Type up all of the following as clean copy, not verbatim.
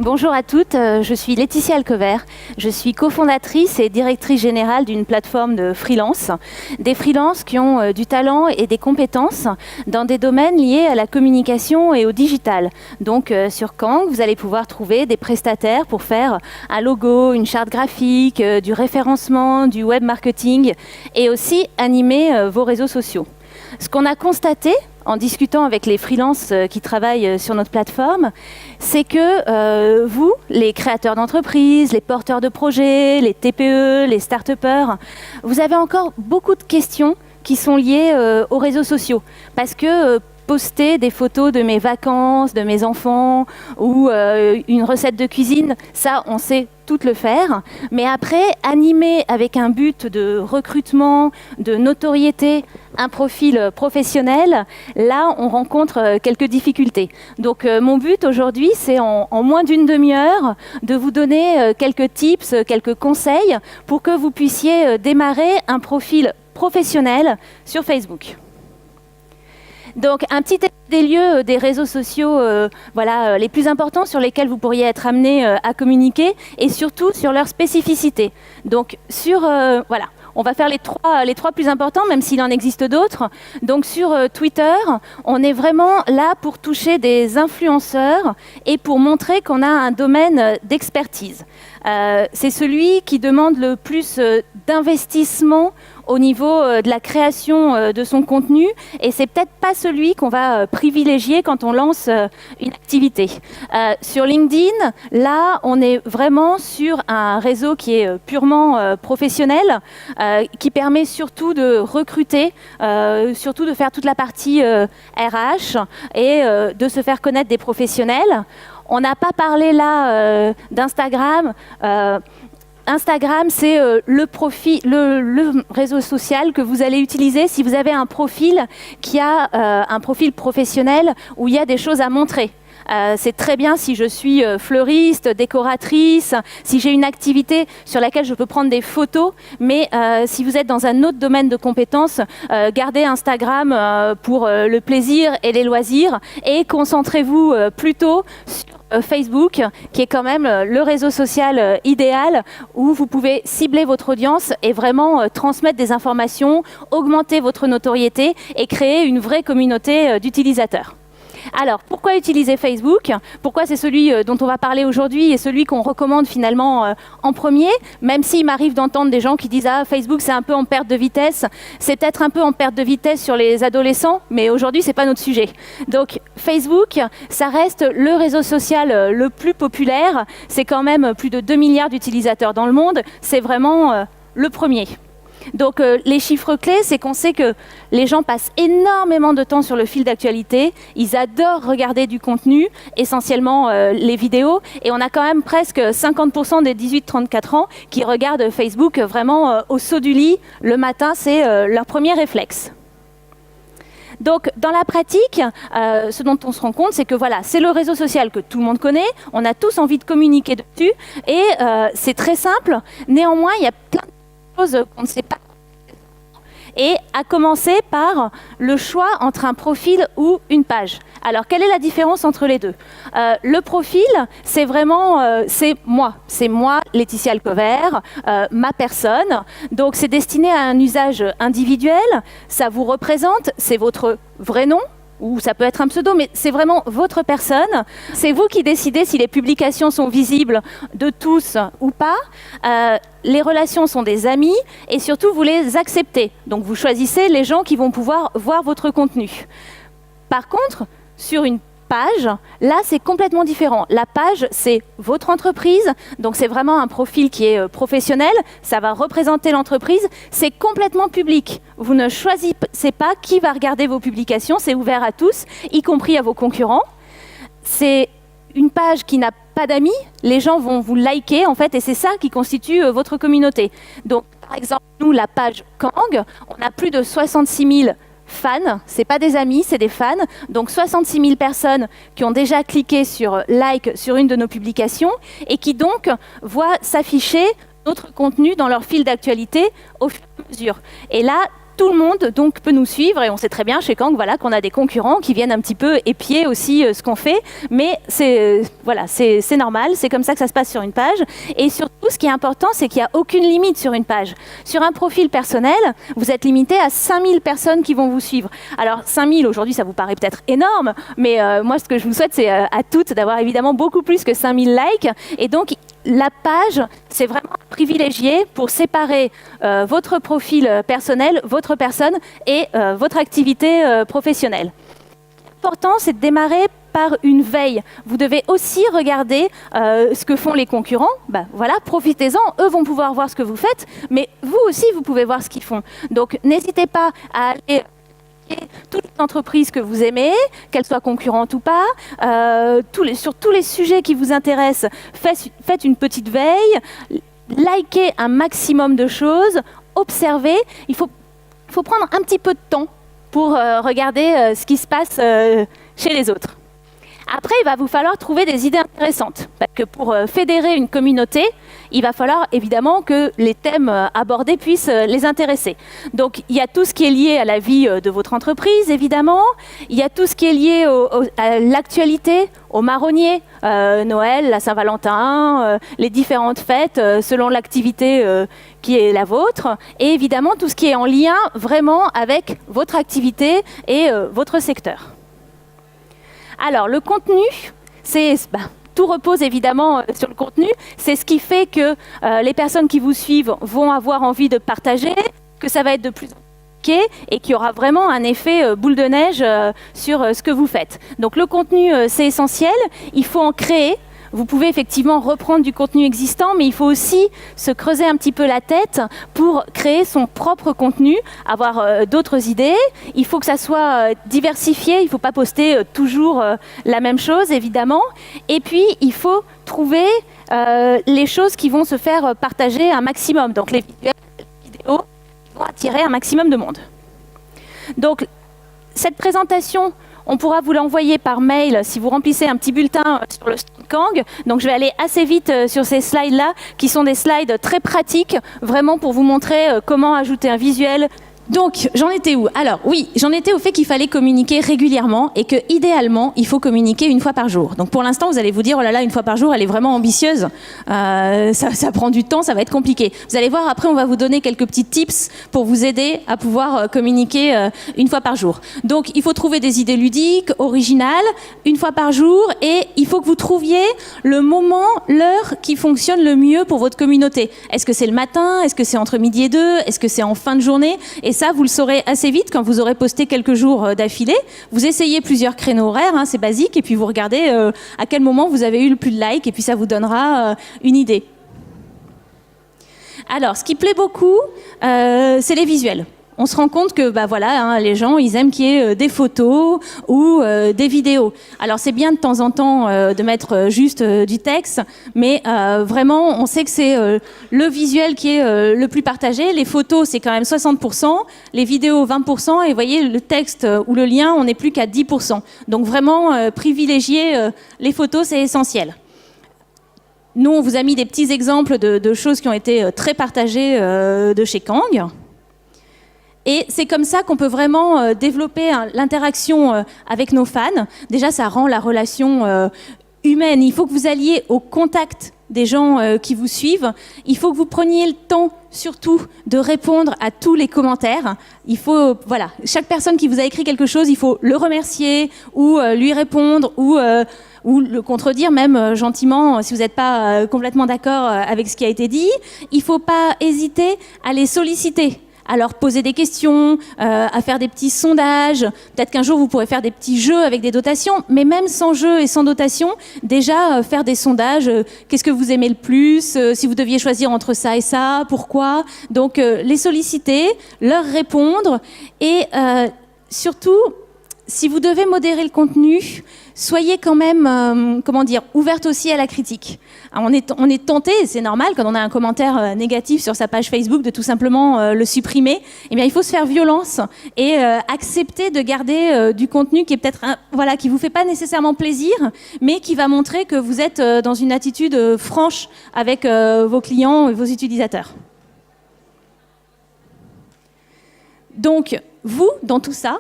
Bonjour à toutes, je suis Laetitia Alcover. Je suis cofondatrice et directrice générale d'une plateforme de freelance. Des freelances qui ont du talent et des compétences dans des domaines liés à la communication et au digital. Donc sur Kang, vous allez pouvoir trouver des prestataires pour faire un logo, une charte graphique, du référencement, du web marketing et aussi animer vos réseaux sociaux. Ce qu'on a constaté en discutant avec les freelances qui travaillent sur notre plateforme, c'est que vous, les créateurs d'entreprises, les porteurs de projets, les TPE, les start-upers, vous avez encore beaucoup de questions qui sont liées aux réseaux sociaux. Parce que poster des photos de mes vacances, de mes enfants ou une recette de cuisine, ça, on sait tout le faire. Mais après, animer avec un but de recrutement, de notoriété, un profil professionnel, là, on rencontre quelques difficultés. Donc, mon but aujourd'hui, c'est en moins d'une demi-heure de vous donner quelques tips, quelques conseils pour que vous puissiez démarrer un profil professionnel sur Facebook. Donc, un petit état des lieux des réseaux sociaux les plus importants sur lesquels vous pourriez être amené à communiquer et surtout sur leurs spécificités. Donc, on va faire les trois plus importants, même s'il en existe d'autres. Donc, sur Twitter, on est vraiment là pour toucher des influenceurs et pour montrer qu'on a un domaine d'expertise. C'est celui qui demande le plus d'investissement au niveau de la création de son contenu et c'est peut-être pas celui qu'on va privilégier quand on lance une activité. Sur LinkedIn, là, on est vraiment sur un réseau qui est purement professionnel, qui permet surtout de recruter, surtout de faire toute la partie RH et de se faire connaître des professionnels. On n'a pas parlé là d'Instagram. Instagram, c'est le réseau social que vous allez utiliser si vous avez un profil qui a un profil professionnel où il y a des choses à montrer. C'est très bien si je suis fleuriste, décoratrice, si j'ai une activité sur laquelle je peux prendre des photos, mais si vous êtes dans un autre domaine de compétences, gardez Instagram pour le plaisir et les loisirs et concentrez-vous plutôt sur Facebook, qui est quand même le réseau social idéal où vous pouvez cibler votre audience et vraiment transmettre des informations, augmenter votre notoriété et créer une vraie communauté d'utilisateurs. Alors, pourquoi utiliser Facebook? Pourquoi c'est celui dont on va parler aujourd'hui et celui qu'on recommande finalement en premier? Même s'il m'arrive d'entendre des gens qui disent « Ah, Facebook, c'est un peu en perte de vitesse ». C'est peut-être un peu en perte de vitesse sur les adolescents, mais aujourd'hui, ce n'est pas notre sujet. Donc, Facebook, ça reste le réseau social le plus populaire. C'est quand même plus de 2 milliards d'utilisateurs dans le monde. C'est vraiment le premier. Donc les chiffres clés, c'est qu'on sait que les gens passent énormément de temps sur le fil d'actualité. Ils adorent regarder du contenu, essentiellement les vidéos. Et on a quand même presque 50% des 18-34 ans qui regardent Facebook vraiment au saut du lit. Le matin, c'est leur premier réflexe. Donc, dans la pratique, ce dont on se rend compte, c'est que voilà, c'est le réseau social que tout le monde connaît. On a tous envie de communiquer dessus. Et c'est très simple. Néanmoins, il y a plein de choses qu'on ne sait pas. Et à commencer par le choix entre un profil ou une page. Alors, quelle est la différence entre les deux? Le profil, c'est vraiment, c'est moi, Laetitia Alcover, ma personne. Donc, c'est destiné à un usage individuel. Ça vous représente, c'est votre vrai nom. Ou ça peut être un pseudo, mais c'est vraiment votre personne. C'est vous qui décidez si les publications sont visibles de tous ou pas. Les relations sont des amis et surtout, vous les acceptez. Donc, vous choisissez les gens qui vont pouvoir voir votre contenu. Par contre, sur une page, là, c'est complètement différent. La page, c'est votre entreprise, donc c'est vraiment un profil qui est professionnel, ça va représenter l'entreprise, c'est complètement public. Vous ne choisissez pas qui va regarder vos publications, c'est ouvert à tous, y compris à vos concurrents. C'est une page qui n'a pas d'amis, les gens vont vous liker, en fait, et c'est ça qui constitue votre communauté. Donc, par exemple, nous, la page Kang, on a plus de 66 000 fans, ce n'est pas des amis, c'est des fans. Donc 66 000 personnes qui ont déjà cliqué sur like sur une de nos publications et qui donc voient s'afficher notre contenu dans leur fil d'actualité au fur et à mesure. Et là, tout le monde donc peut nous suivre et on sait très bien chez Kang voilà, qu'on a des concurrents qui viennent un petit peu épier aussi ce qu'on fait, mais c'est normal, c'est comme ça que ça se passe sur une page. Et surtout, ce qui est important, c'est qu'il n'y a aucune limite sur une page. Sur un profil personnel, vous êtes limité à 5000 personnes qui vont vous suivre. Alors 5000 aujourd'hui, ça vous paraît peut-être énorme, mais moi ce que je vous souhaite, c'est à toutes d'avoir évidemment beaucoup plus que 5000 likes. Et donc la page, c'est vraiment privilégié pour séparer votre profil personnel, votre personne et votre activité professionnelle. L'important, c'est de démarrer par une veille. Vous devez aussi regarder ce que font les concurrents. Voilà, profitez-en, eux vont pouvoir voir ce que vous faites, mais vous aussi, vous pouvez voir ce qu'ils font. Donc, n'hésitez pas à aller toutes les entreprises que vous aimez, qu'elles soient concurrentes ou pas, sur tous les sujets qui vous intéressent, faites une petite veille, likez un maximum de choses, observez. Il faut prendre un petit peu de temps pour regarder ce qui se passe chez les autres. Après, il va vous falloir trouver des idées intéressantes. Parce que pour fédérer une communauté, il va falloir évidemment que les thèmes abordés puissent les intéresser. Donc, il y a tout ce qui est lié à la vie de votre entreprise, évidemment. Il y a tout ce qui est lié à l'actualité, au marronnier, Noël, la Saint-Valentin, les différentes fêtes selon l'activité qui est la vôtre. Et évidemment, tout ce qui est en lien vraiment avec votre activité et votre secteur. Alors, le contenu, tout repose évidemment sur le contenu. C'est ce qui fait que les personnes qui vous suivent vont avoir envie de partager, que ça va être de plus en plus compliqué et qu'il y aura vraiment un effet boule de neige sur ce que vous faites. Donc, le contenu, c'est essentiel. Il faut en créer. Vous pouvez effectivement reprendre du contenu existant, mais il faut aussi se creuser un petit peu la tête pour créer son propre contenu, avoir d'autres idées. Il faut que ça soit diversifié, il ne faut pas poster toujours la même chose, évidemment. Et puis, il faut trouver les choses qui vont se faire partager un maximum. Donc, les vidéos vont attirer un maximum de monde. Donc, cette présentation, on pourra vous l'envoyer par mail si vous remplissez un petit bulletin sur le stand Kang. Donc je vais aller assez vite sur ces slides-là, qui sont des slides très pratiques, vraiment pour vous montrer comment ajouter un visuel. Donc, j'en étais où? Alors, oui, j'en étais au fait qu'il fallait communiquer régulièrement et que, idéalement, il faut communiquer une fois par jour. Donc, pour l'instant, vous allez vous dire, oh là là, une fois par jour, elle est vraiment ambitieuse. Ça prend du temps, ça va être compliqué. Vous allez voir, après, on va vous donner quelques petits tips pour vous aider à pouvoir communiquer une fois par jour. Donc, il faut trouver des idées ludiques, originales, une fois par jour, et il faut que vous trouviez le moment, l'heure qui fonctionne le mieux pour votre communauté. Est-ce que c'est le matin? Est-ce que c'est entre midi et 2? Est-ce que c'est en fin de journée? Et ça, vous le saurez assez vite quand vous aurez posté quelques jours d'affilée. Vous essayez plusieurs créneaux horaires, c'est basique, et puis vous regardez à quel moment vous avez eu le plus de likes, et puis ça vous donnera une idée. Alors, ce qui plaît beaucoup, c'est les visuels. On se rend compte que les gens, ils aiment qu'il y ait des photos ou des vidéos. Alors, c'est bien de temps en temps de mettre juste du texte, mais vraiment, on sait que c'est le visuel qui est le plus partagé. Les photos, c'est quand même 60%, les vidéos, 20%, et vous voyez, le texte ou le lien, on n'est plus qu'à 10%. Donc, vraiment, privilégier les photos, c'est essentiel. Nous, on vous a mis des petits exemples de choses qui ont été très partagées de chez Kang. Et c'est comme ça qu'on peut vraiment développer l'interaction avec nos fans. Déjà, ça rend la relation humaine. Il faut que vous alliez au contact des gens qui vous suivent. Il faut que vous preniez le temps, surtout, de répondre à tous les commentaires. Il faut, chaque personne qui vous a écrit quelque chose, il faut le remercier ou lui répondre ou le contredire même gentiment si vous n'êtes pas complètement d'accord avec ce qui a été dit. Il ne faut pas hésiter à les solliciter. À leur poser des questions, à faire des petits sondages. Peut-être qu'un jour, vous pourrez faire des petits jeux avec des dotations, mais même sans jeu et sans dotation, déjà faire des sondages. Qu'est-ce que vous aimez le plus? Si vous deviez choisir entre ça et ça, pourquoi? Donc, les solliciter, leur répondre et surtout, si vous devez modérer le contenu, soyez quand même, ouverte aussi à la critique. Alors, on est tenté, c'est normal, quand on a un commentaire négatif sur sa page Facebook, de tout simplement le supprimer. Eh bien, il faut se faire violence et accepter de garder du contenu qui est peut-être, qui vous fait pas nécessairement plaisir, mais qui va montrer que vous êtes dans une attitude franche avec vos clients et vos utilisateurs. Donc, vous, dans tout ça,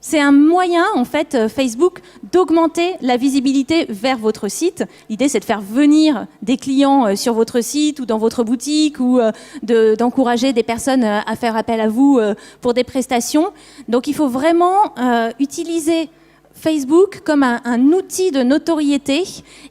c'est un moyen, en fait, Facebook, d'augmenter la visibilité vers votre site. L'idée, c'est de faire venir des clients sur votre site ou dans votre boutique ou d'encourager des personnes à faire appel à vous pour des prestations. Donc, il faut vraiment utiliser Facebook comme un outil de notoriété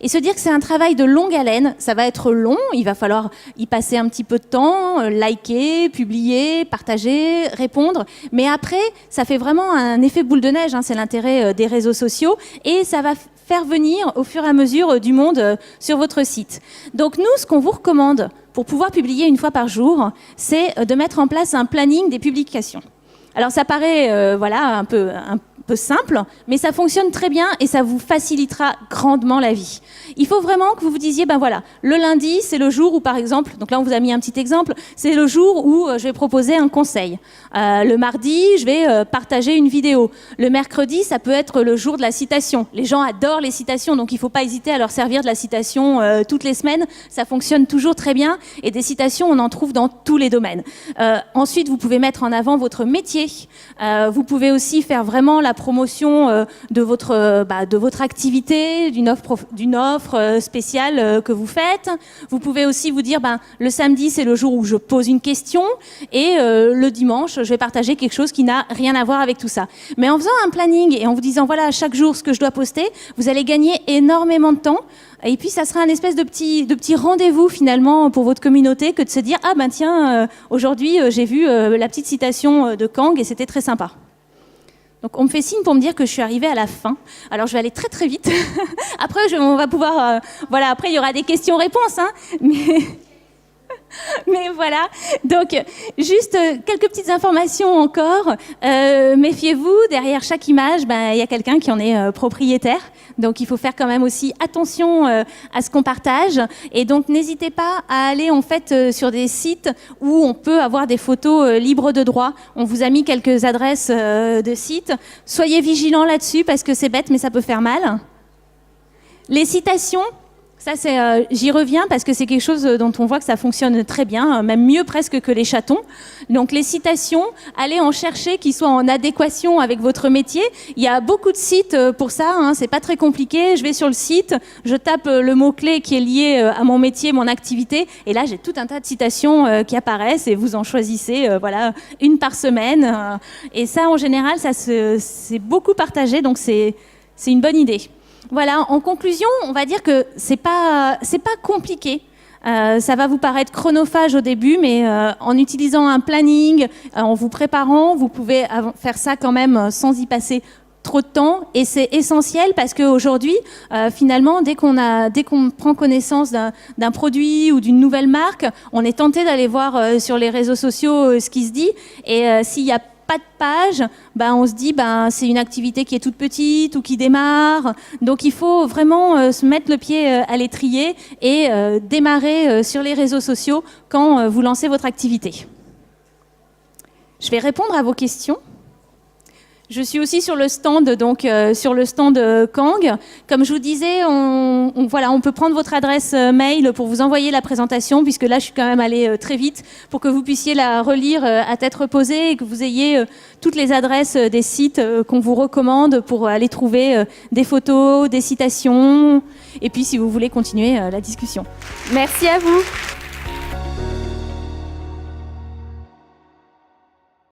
et se dire que c'est un travail de longue haleine. Ça va être long, il va falloir y passer un petit peu de temps, liker, publier, partager, répondre. Mais après, ça fait vraiment un effet boule de neige, hein, c'est l'intérêt des réseaux sociaux et ça va faire venir au fur et à mesure du monde sur votre site. Donc nous, ce qu'on vous recommande pour pouvoir publier une fois par jour, c'est de mettre en place un planning des publications. Alors ça paraît un peu simple, mais ça fonctionne très bien et ça vous facilitera grandement la vie. Il faut vraiment que vous vous disiez, le lundi, c'est le jour où, par exemple, donc là on vous a mis un petit exemple, c'est le jour où je vais proposer un conseil. Le mardi, je vais partager une vidéo. Le mercredi, ça peut être le jour de la citation. Les gens adorent les citations, donc il ne faut pas hésiter à leur servir de la citation toutes les semaines. Ça fonctionne toujours très bien et des citations, on en trouve dans tous les domaines. Ensuite, vous pouvez mettre en avant votre métier. Vous pouvez aussi faire vraiment la promotion de votre activité, d'une offre spéciale que vous faites. Vous pouvez aussi vous dire, le samedi, c'est le jour où je pose une question et le dimanche, je vais partager quelque chose qui n'a rien à voir avec tout ça. Mais en faisant un planning et en vous disant, voilà, chaque jour, ce que je dois poster, vous allez gagner énormément de temps. Et puis, ça sera un espèce de petit rendez-vous, finalement, pour votre communauté, que de se dire, aujourd'hui, j'ai vu la petite citation de Kang et c'était très sympa. Donc, on me fait signe pour me dire que je suis arrivée à la fin. Alors, je vais aller très, très vite. Après, on va pouvoir... après, il y aura des questions-réponses, hein, mais voilà, donc juste quelques petites informations encore. Méfiez-vous, derrière chaque image, il y a quelqu'un qui en est propriétaire. Donc il faut faire quand même aussi attention à ce qu'on partage. Et donc n'hésitez pas à aller en fait sur des sites où on peut avoir des photos libres de droit. On vous a mis quelques adresses de sites. Soyez vigilants là-dessus parce que c'est bête mais ça peut faire mal. Les citations. Ça, j'y reviens parce que c'est quelque chose dont on voit que ça fonctionne très bien, même mieux presque que les chatons. Donc les citations, allez en chercher qui soient en adéquation avec votre métier. Il y a beaucoup de sites pour ça, hein, c'est pas très compliqué. Je vais sur le site, je tape le mot-clé qui est lié à mon métier, mon activité, et là j'ai tout un tas de citations qui apparaissent et vous en choisissez une par semaine. Et ça, en général, c'est beaucoup partagé, donc c'est une bonne idée. Voilà, en conclusion, on va dire que c'est pas compliqué. Ça va vous paraître chronophage au début, mais en utilisant un planning, en vous préparant, vous pouvez faire ça quand même sans y passer trop de temps. Et c'est essentiel parce qu'aujourd'hui, finalement, dès qu'on prend connaissance d'un produit ou d'une nouvelle marque, on est tenté d'aller voir sur les réseaux sociaux ce qui se dit. Et s'il y a pas de page, on se dit c'est une activité qui est toute petite ou qui démarre. Donc il faut vraiment se mettre le pied à l'étrier et démarrer sur les réseaux sociaux quand vous lancez votre activité. Je vais répondre à vos questions. Je suis aussi sur le stand, sur le stand Kang. Comme je vous disais, on peut prendre votre adresse mail pour vous envoyer la présentation, puisque là, je suis quand même allée très vite pour que vous puissiez la relire à tête reposée et que vous ayez toutes les adresses des sites qu'on vous recommande pour aller trouver des photos, des citations, et puis si vous voulez continuer la discussion. Merci à vous.